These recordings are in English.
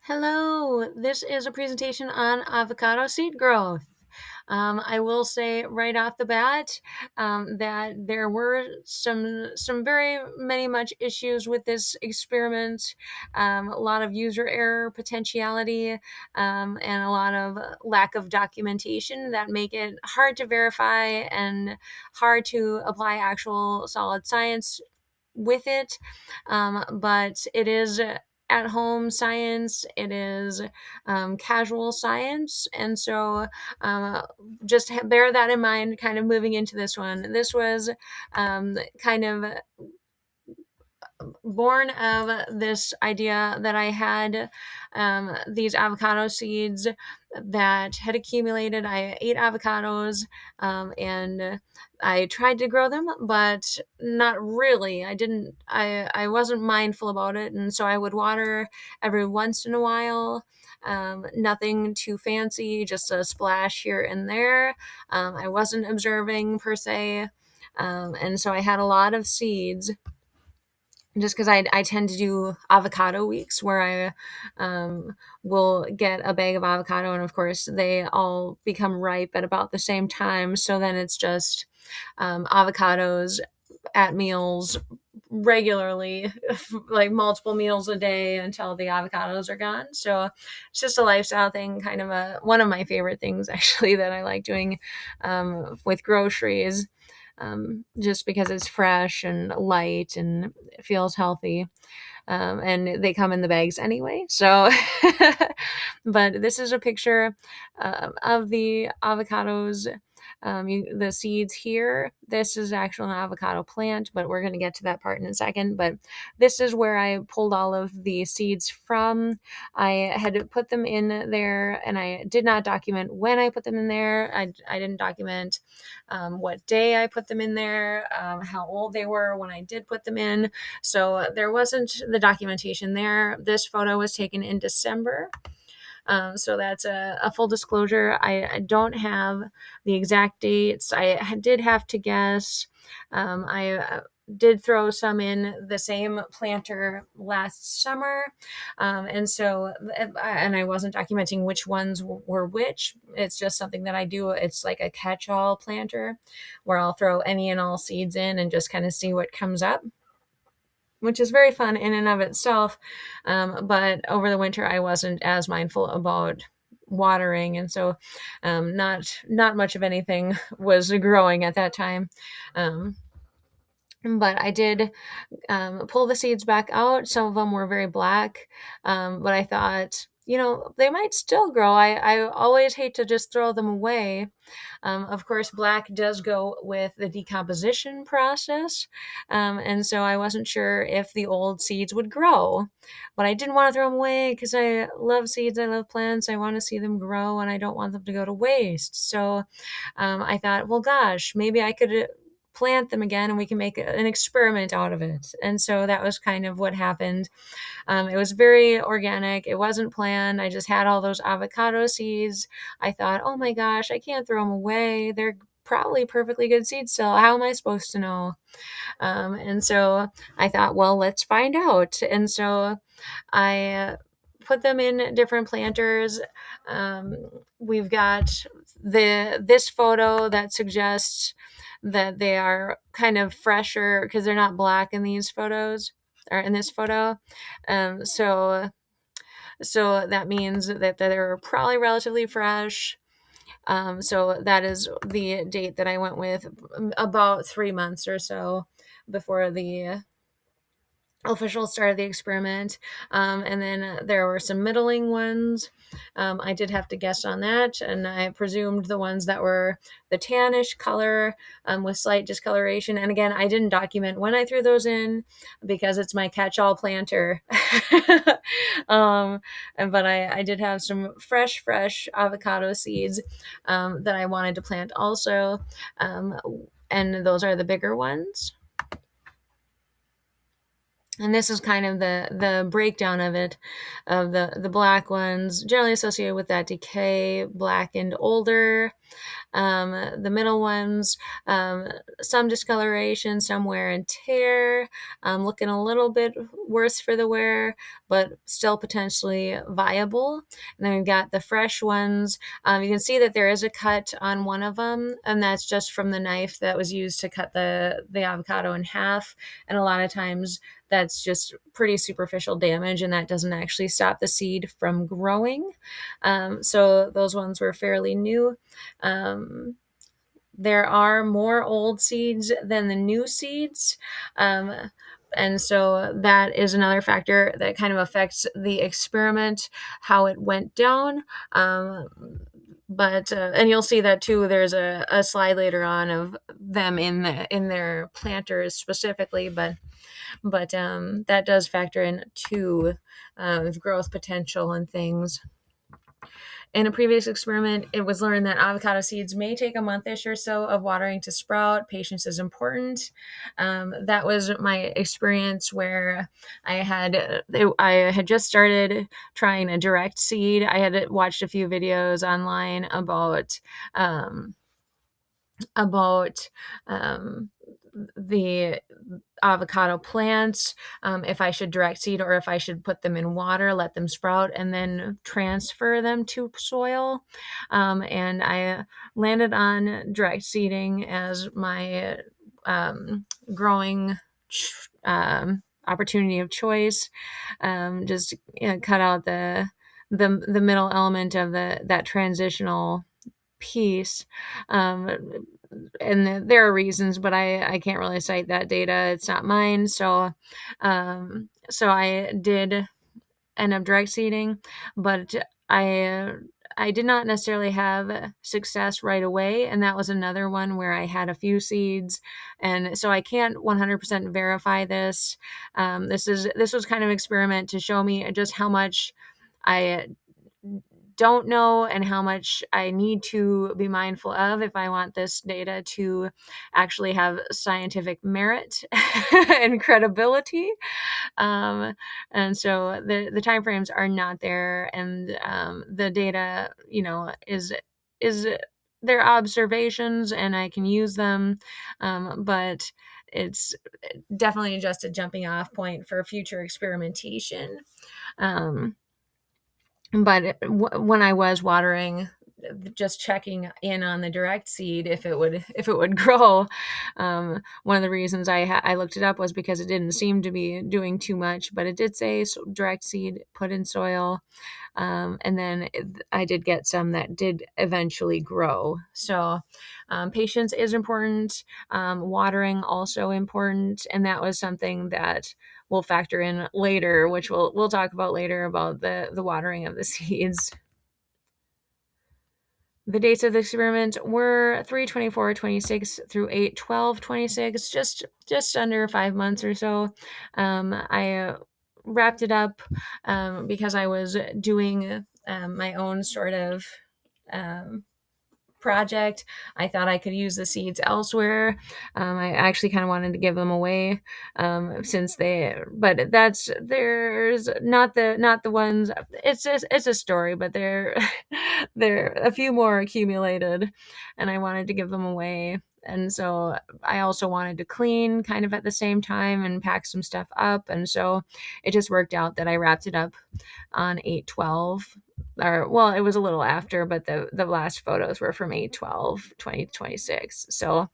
Hello, this is a presentation on avocado seed growth. I will say right off the bat that there were some very many much issues with this experiment, a lot of user error potentiality, and a lot of lack of documentation that make it hard to verify and hard to apply actual solid science with it. But it is at home science, it is casual science. And so just bear that in mind, kind of moving into this one. This was kind of born of this idea that I had these avocado seeds that had accumulated. I ate avocados and I tried to grow them, but not really. I wasn't mindful about it. And so I would water every once in a while. Nothing too fancy, just a splash here and there. I wasn't observing per se. And so I had a lot of seeds just because I tend to do avocado weeks where will get a bag of avocado, and of course they all become ripe at about the same time. So then it's just avocados at meals regularly, like multiple meals a day until the avocados are gone. So it's just a lifestyle thing, kind of one of my favorite things actually that I like doing with groceries, just because it's fresh and light and it feels healthy. And they come in the bags anyway. So, but this is a picture of the avocados. The seeds here, this is actually an avocado plant, but we're going to get to that part in a second. But this is where I pulled all of the seeds from. I had put them in there, and I did not document when I put them in there. I didn't document what day I put them in there, how old they were when I did put them in. So there wasn't the documentation there. This photo was taken in December. So that's a full disclosure. I don't have the exact dates. I did have to guess. I did throw some in the same planter last summer. And I wasn't documenting which ones were which. It's just something that I do. It's like a catch-all planter where I'll throw any and all seeds in and just kind of see what comes up, which is very fun in and of itself. But over the winter, I wasn't as mindful about watering, and so not much of anything was growing at that time. But I did pull the seeds back out. Some of them were very black, but I thought, they might still grow. I always hate to just throw them away. Of course, black does go with the decomposition process. And so I wasn't sure if the old seeds would grow, but I didn't want to throw them away because I love seeds. I love plants. I want to see them grow and I don't want them to go to waste. So I thought, well, gosh, maybe I could plant them again and we can make an experiment out of it. And so that was kind of what happened. It was very organic. It wasn't planned. I just had all those avocado seeds. I thought, oh my gosh, I can't throw them away. They're probably perfectly good seeds still. How am I supposed to know? And so I thought, well, let's find out. And so I put them in different planters. We've got this photo that suggests that they are kind of fresher because they're not black in these photos or in this photo. So that means that they're probably relatively fresh. So that is the date that I went with, about 3 months or so before the official start of the experiment. And then there were some middling ones. I did have to guess on that, and I presumed the ones that were the tannish color with slight discoloration. And again, I didn't document when I threw those in because it's my catch-all planter. But I did have some fresh avocado seeds that I wanted to plant also. And those are the bigger ones. And this is kind of the breakdown of it, of the black ones, generally associated with that decay, blackened, older. The middle ones, some discoloration, some wear and tear, looking a little bit worse for the wear, but still potentially viable. And then we've got the fresh ones. You can see that there is a cut on one of them, and that's just from the knife that was used to cut the avocado in half. And a lot of times that's just pretty superficial damage, and that doesn't actually stop the seed from growing. So those ones were fairly new. Um, there are more old seeds than the new seeds. And so that is another factor that kind of affects the experiment, how it went down. But and you'll see that too. There's a slide later on of them in their planters specifically, but that does factor in to growth potential and things. In a previous experiment, it was learned that avocado seeds may take a monthish or so of watering to sprout. Patience is important. That was my experience where I had just started trying a direct seed. I had watched a few videos online about the avocado plants, if I should direct seed or if I should put them in water, let them sprout, and then transfer them to soil. And I landed on direct seeding as my growing opportunity of choice. Just cut out the middle element of that transitional piece. And there are reasons, but I can't really cite that data. It's not mine. So I did end up direct seeding, but I did not necessarily have success right away. And that was another one where I had a few seeds. And so I can't 100% verify this. This was kind of an experiment to show me just how much I don't know and how much I need to be mindful of if I want this data to actually have scientific merit and credibility. And so the timeframes are not there, and the data, is their observations, and I can use them, but it's definitely just a jumping off point for future experimentation. But when I was watering, just checking in on the direct seed if it would grow. One of the reasons I looked it up was because it didn't seem to be doing too much, but it did say direct seed put in soil. And then I did get some that did eventually grow. So patience is important. Watering also important, and that was something that we'll factor in later, which we'll talk about later about the watering of the seeds. The dates of the experiment were 3/24/26 through 8/12/26, just under 5 months or so. I wrapped it up because I was doing my own sort of project. I thought I could use the seeds elsewhere. I actually kind of wanted to give them away but there's not the ones. It's a story, but there a few more accumulated, and I wanted to give them away. And so I also wanted to clean kind of at the same time and pack some stuff up. And so it just worked out that I wrapped it up on 8/12. Or well, it was a little after, but the last photos were from 8/12/2026. So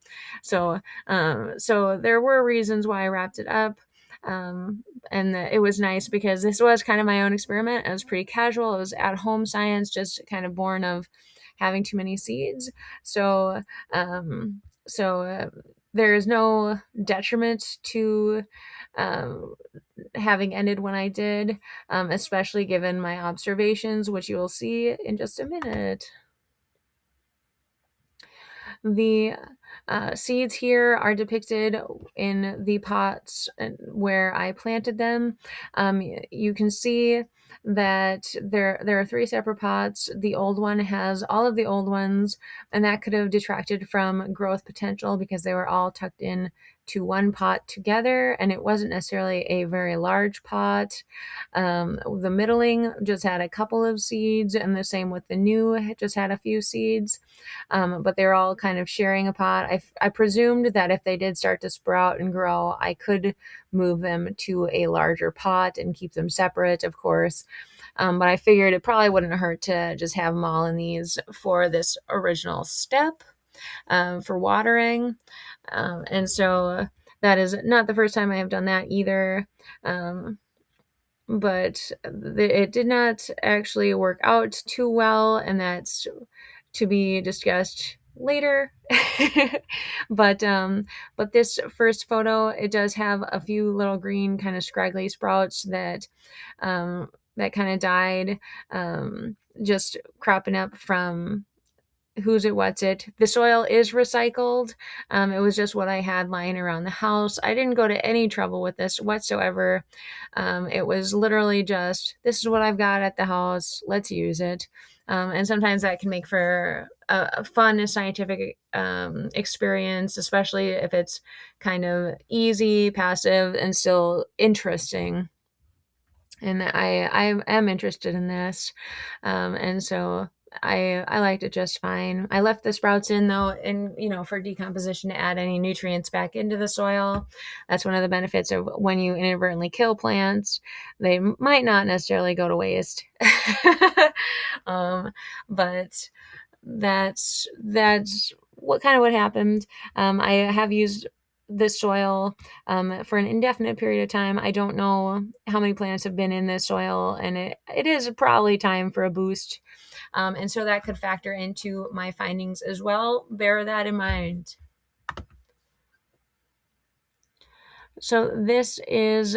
there were reasons why I wrapped it up. And it was nice because this was kind of my own experiment. It was pretty casual. It was at home science, just kind of born of having too many seeds. So there is no detriment to having ended when I did, especially given my observations, which you will see in just a minute. The seeds here are depicted in the pots where I planted them. You can see that there are 3 separate pots. The old one has all of the old ones, and that could have detracted from growth potential because they were all tucked in to one pot together, and it wasn't necessarily a very large pot. The middling just had a couple of seeds, and the same with the new, it just had a few seeds. But they're all kind of sharing a pot. I presumed that if they did start to sprout and grow, I could move them to a larger pot and keep them separate, of course. But I figured it probably wouldn't hurt to just have them all in these for this original step, for watering. And so that is not the first time I have done that either. But it did not actually work out too well, and that's to be discussed later. but but this first photo, it does have a few little green kind of scraggly sprouts that kind of died, just cropping up from who's it, what's it. The soil is recycled. It was just what I had lying around the house. I didn't go to any trouble with this whatsoever. It was literally just, this is what I've got at the house. Let's use it. And sometimes that can make for a fun scientific experience, especially if it's kind of easy, passive, and still interesting. And I am interested in this, and so I liked it just fine. I left the sprouts in though, and for decomposition to add any nutrients back into the soil. That's one of the benefits of when you inadvertently kill plants; they might not necessarily go to waste. But that's what happened. I have used this soil for an indefinite period of time. I don't know how many plants have been in this soil, and it is probably time for a boost. And so that could factor into my findings as well. Bear that in mind. So this is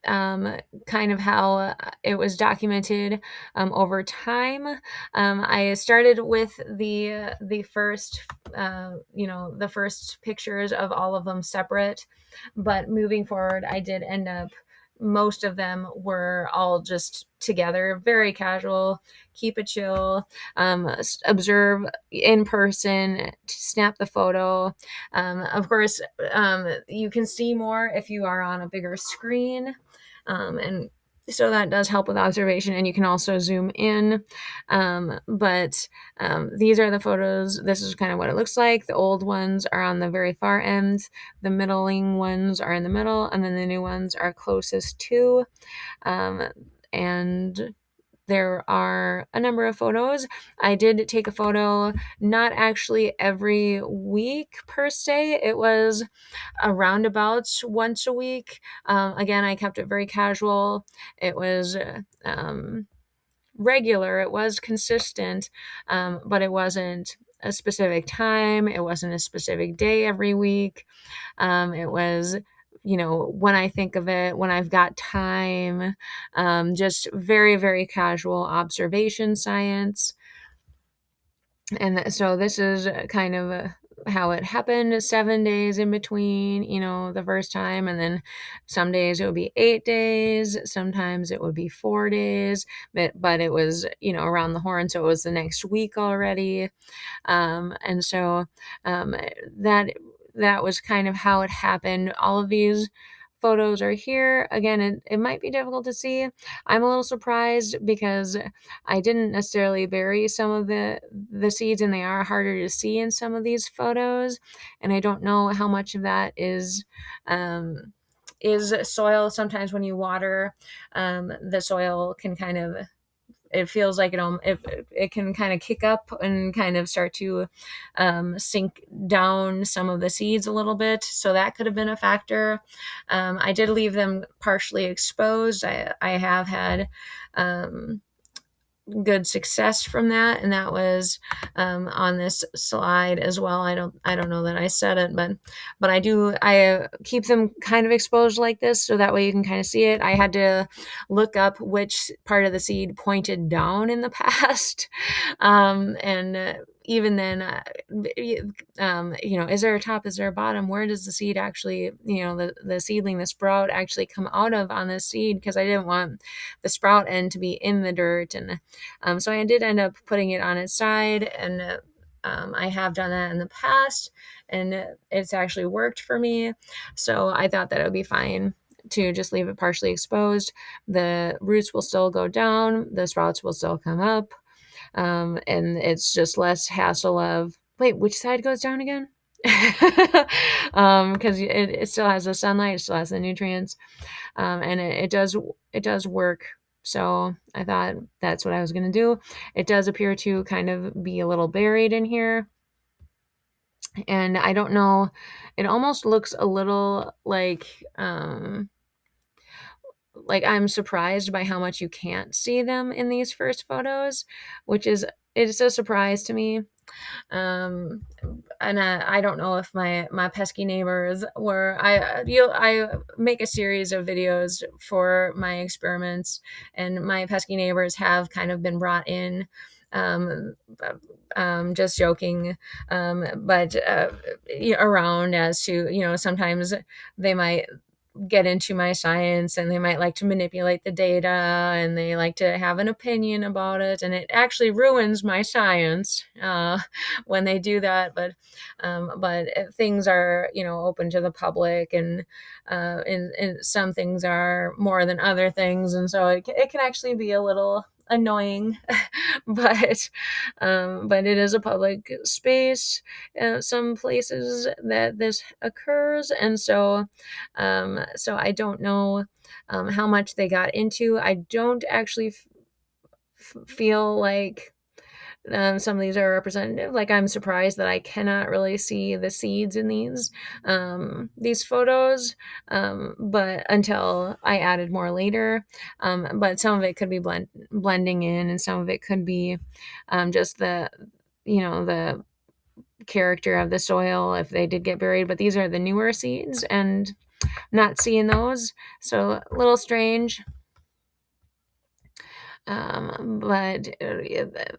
kind of how it was documented over time. I started with the first, the first pictures of all of them separate, but moving forward, I did end up. Most of them were all just together, very casual, keep it chill, observe in person, snap the photo. Of course, you can see more if you are on a bigger screen. And so that does help with observation, and you can also zoom in. But these are the photos. This is kind of what it looks like. The old ones are on the very far end, the middling ones are in the middle, and then the new ones are closest to. And there are a number of photos. I did take a photo, not actually every week per se. It was a roundabouts once a week. Again, I kept it very casual. It was regular. It was consistent, but it wasn't a specific time. It wasn't a specific day every week. It was, when I think of it, when I've got time, just very, very casual observation science. And so this is kind of how it happened, 7 days in between, the first time. And then some days it would be 8 days. Sometimes it would be 4 days, but it was, around the horn. So it was the next week already. And so that was kind of how it happened. All of these photos are here. Again, it might be difficult to see. I'm a little surprised because I didn't necessarily bury some of the seeds, and they are harder to see in some of these photos. And I don't know how much of that is soil. Sometimes when you water, the soil can kind of, it feels like it can kind of kick up and kind of start to sink down some of the seeds a little bit. So that could have been a factor. I did leave them partially exposed. I have had good success from that, and that was on this slide as well. I don't know that I said it, but I keep them kind of exposed like this, so that way you can kind of see it. I had to look up which part of the seed pointed down in the past, and even then, is there a top, is there a bottom? Where does the seed actually, the seedling, the sprout actually come out of on this seed? Because I didn't want the sprout end to be in the dirt. And so I did end up putting it on its side, and I have done that in the past, and it's actually worked for me. So I thought that it would be fine to just leave it partially exposed. The roots will still go down, the sprouts will still come up, and it's just less hassle of, wait, which side goes down again? Because it still has the sunlight, it still has the nutrients, and it does work. So I thought that's what I was going to do. It does appear to kind of be a little buried in here, and I don't know. It almost looks a little like I'm surprised by how much you can't see them in these first photos, which is it's a surprise to me. um and I don't know if my pesky neighbors were, I make a series of videos for my experiments, and my pesky neighbors have kind of been brought in, um just joking, but around, as to, sometimes they might get into my science, and they might like to manipulate the data, and they like to have an opinion about it, and it actually ruins my science when they do that. But things are, open to the public, and some things are more than other things, and so it can actually be a little annoying. but but it is a public space, some places that this occurs, and so I don't know how much they got into. I don't actually feel like some of these are representative. Like, I'm surprised that I cannot really see the seeds in these photos, but until I added more later. But some of it could be blending in, and some of it could be just the character of the soil if they did get buried. But these are the newer seeds, and not seeing those, so a little strange. But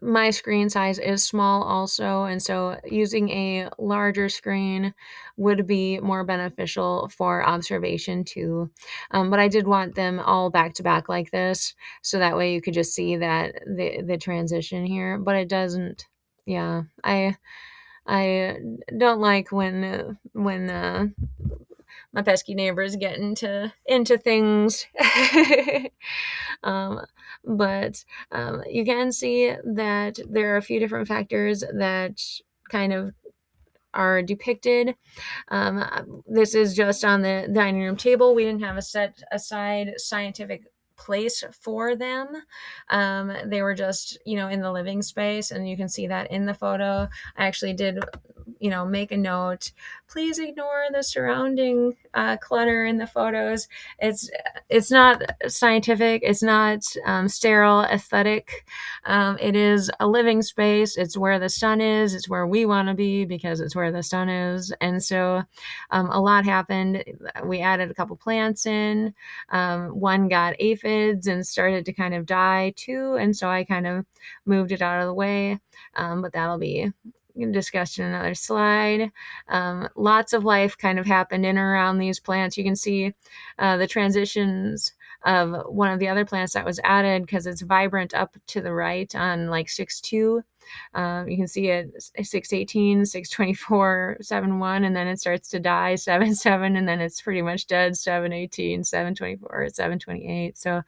my screen size is small also, and so using a larger screen would be more beneficial for observation too. But I did want them all back to back like this, so that way you could just see that the transition here. But it doesn't. Yeah, I don't like when my pesky neighbors get into things. um, but you can see that there are a few different factors that kind of are depicted. This is just on the dining room table. We didn't have a set aside scientific place for them. They were just, in the living space, and you can see that in the photo. I actually did, make a note. Please ignore the surrounding clutter in the photos. It's not scientific. It's not sterile, aesthetic. It is a living space. It's where the sun is. It's where we want to be, because it's where the sun is. And so a lot happened. We added a couple plants in. One got aphids and started to kind of die too. And so I kind of moved it out of the way. But that'll be discussed in another slide. Lots of life kind of happened in and around these plants. You can see the transitions of one of the other plants that was added, because it's vibrant up to the right on like 6-2. You can see it 6-18, 6-24, 7-1, and then it starts to die 7-7, and then it's pretty much dead 7-18, 7-24, 7-28. So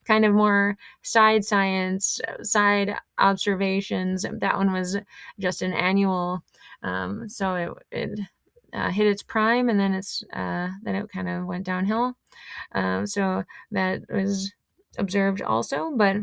kind of more side science, side observations. That one was just an annual. So it hit its prime, and then then it kind of went downhill. So that was observed also, but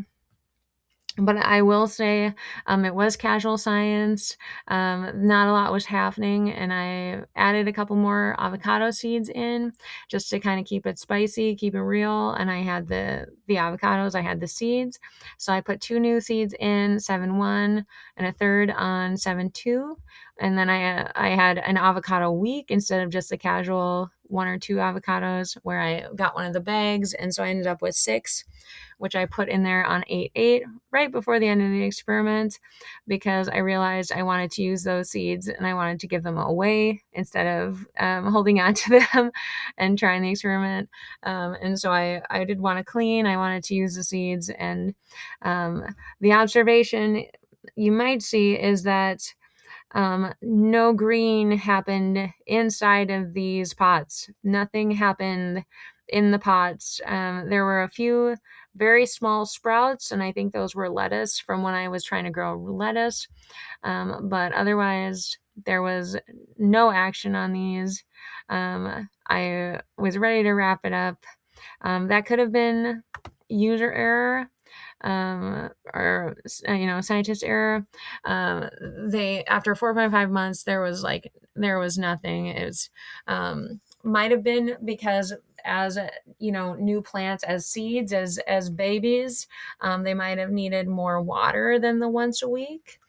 I will say it was casual science. Not a lot was happening, and I added a couple more avocado seeds in just to kind of keep it spicy, keep it real. And I had the avocados, I had the seeds. So I put 2 new seeds in 7-1 and a third on 7-2. And then I had an avocado week instead of just the casual 1 or 2 avocados, where I got one of the bags. And so I ended up with 6, which I put in there on 8-8 right before the end of the experiment, because I realized I wanted to use those seeds and I wanted to give them away instead of holding on to them and trying the experiment. And so I did want to clean. I wanted to use the seeds. And the observation you might see is that No green happened inside of these pots. Nothing happened in the pots. There were a few very small sprouts, and I think those were lettuce from when I was trying to grow lettuce. But otherwise, there was no action on these. I was ready to wrap it up. That could have been user error, or scientist error. They After 4.5 months, there was nothing. It's might have been because as new plants, as seeds, as babies, they might have needed more water than the once a week,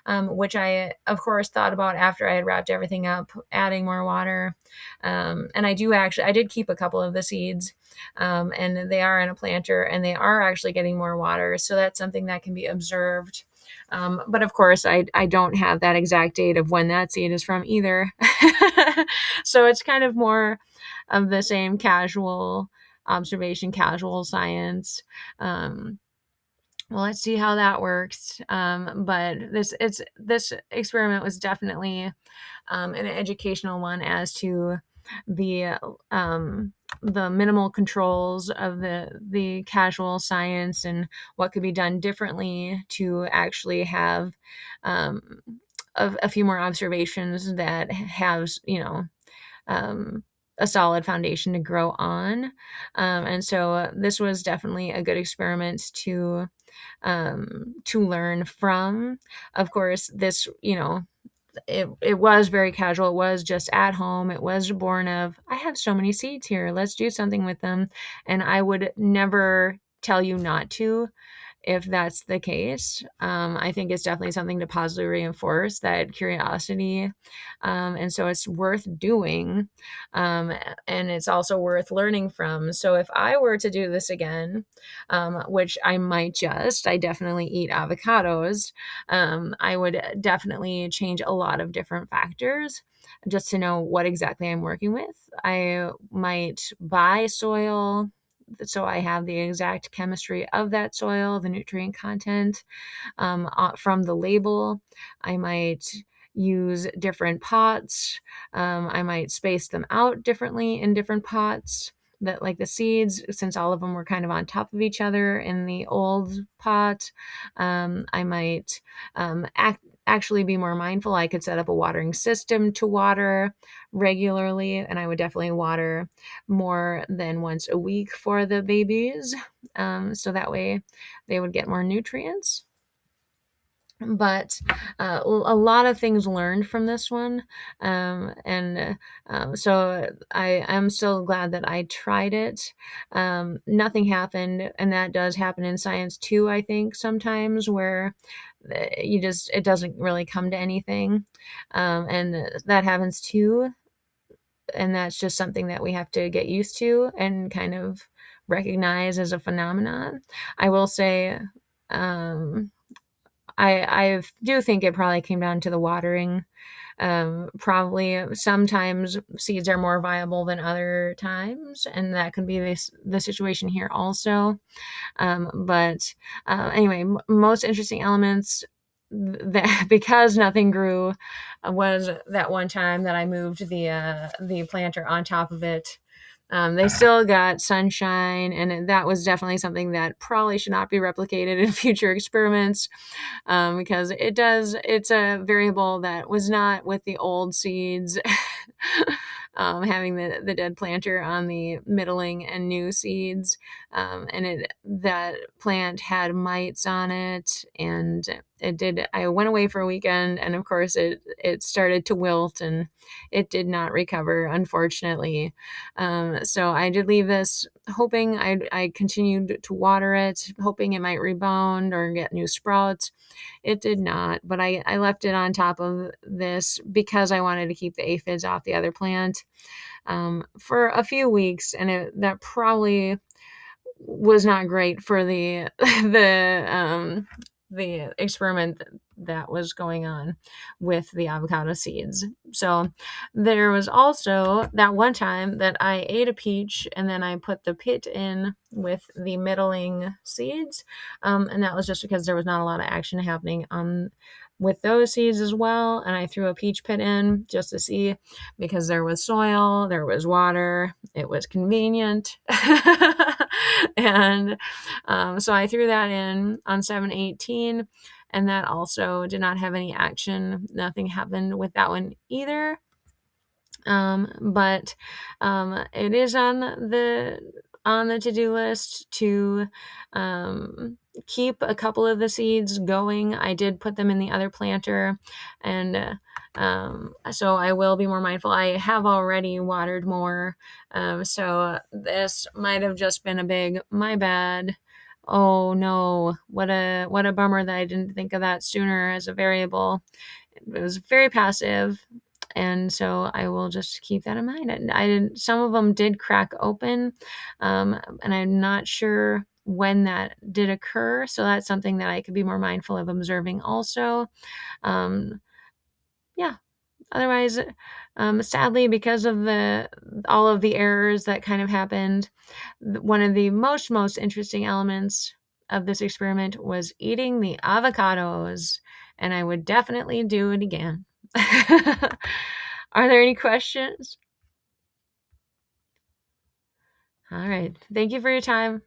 which I of course thought about after I had wrapped everything up, adding more water. And I did keep a couple of the seeds, and they are in a planter, and they are actually getting more water. So that's something that can be observed. But of course, I don't have that exact date of when that seed is from either. So it's kind of more of the same casual observation, casual science. Well, let's see how that works. But this experiment was definitely an educational one as to the the minimal controls of the casual science and what could be done differently to actually have um, a few more observations that have um, a solid foundation to grow on. And so this was definitely a good experiment to learn from. Of course, this, it was very casual. It was just at home. It was born of, I have so many seeds here. Let's do something with them. And I would never tell you not to if that's the case. I think it's definitely something to positively reinforce that curiosity. And so it's worth doing. Um, and it's also worth learning from. So if I were to do this again, which I definitely eat avocados. I would definitely change a lot of different factors just to know what exactly I'm working with. I might buy soil so I have the exact chemistry of that soil, the nutrient content from the label. I might use different pots. I might space them out differently in different pots. That, like the seeds, since all of them were kind of on top of each other in the old pot, I might actually be more mindful. I could set up a watering system to water regularly, and I would definitely water more than once a week for the babies, so that way they would get more nutrients. But a lot of things learned from this one, and so I'm still glad that I tried it. Nothing happened, and that does happen in science too, I think, sometimes, where it doesn't really come to anything, and that happens too. And that's just something that we have to get used to and kind of recognize as a phenomenon. I will say, um, I do think it probably came down to the watering. Probably sometimes seeds are more viable than other times, and that could be the situation here also. But anyway, most interesting elements that because nothing grew was that one time that I moved the planter on top of it. They still got sunshine, and that was definitely something that probably should not be replicated in future experiments, because it's a variable that was not with the old seeds. Having the dead planter on the middling and new seeds, and that plant had mites on it, and I went away for a weekend, and of course it started to wilt, and it did not recover, unfortunately. So I did leave this hoping I continued to water it, hoping it might rebound or get new sprouts. It did not, but I left it on top of this because I wanted to keep the aphids off the other plant, for a few weeks, and that probably was not great for the the experiment that was going on with the avocado seeds. So there was also that one time that I ate a peach and then I put the pit in with the middling seeds. And that was just because there was not a lot of action happening with those seeds as well. And I threw a peach pit in just to see, because there was soil, there was water, it was convenient. And so I threw that in on 7/18, and that also did not have any action. Nothing happened with that one either. But it is on the to-do list to keep a couple of the seeds going. I did put them in the other planter, and so I will be more mindful. I have already watered more, so this might have just been a big my bad. Oh no, what a bummer that I didn't think of that sooner as a variable. It was very passive, and so I will just keep that in mind. And I didn't. Some of them did crack open, and I'm not sure when that did occur. So that's something that I could be more mindful of observing. Also, yeah. Otherwise, sadly, because of the all of the errors that kind of happened, one of the most interesting elements of this experiment was eating the avocados, and I would definitely do it again. Are there any questions? All right. Thank you for your time.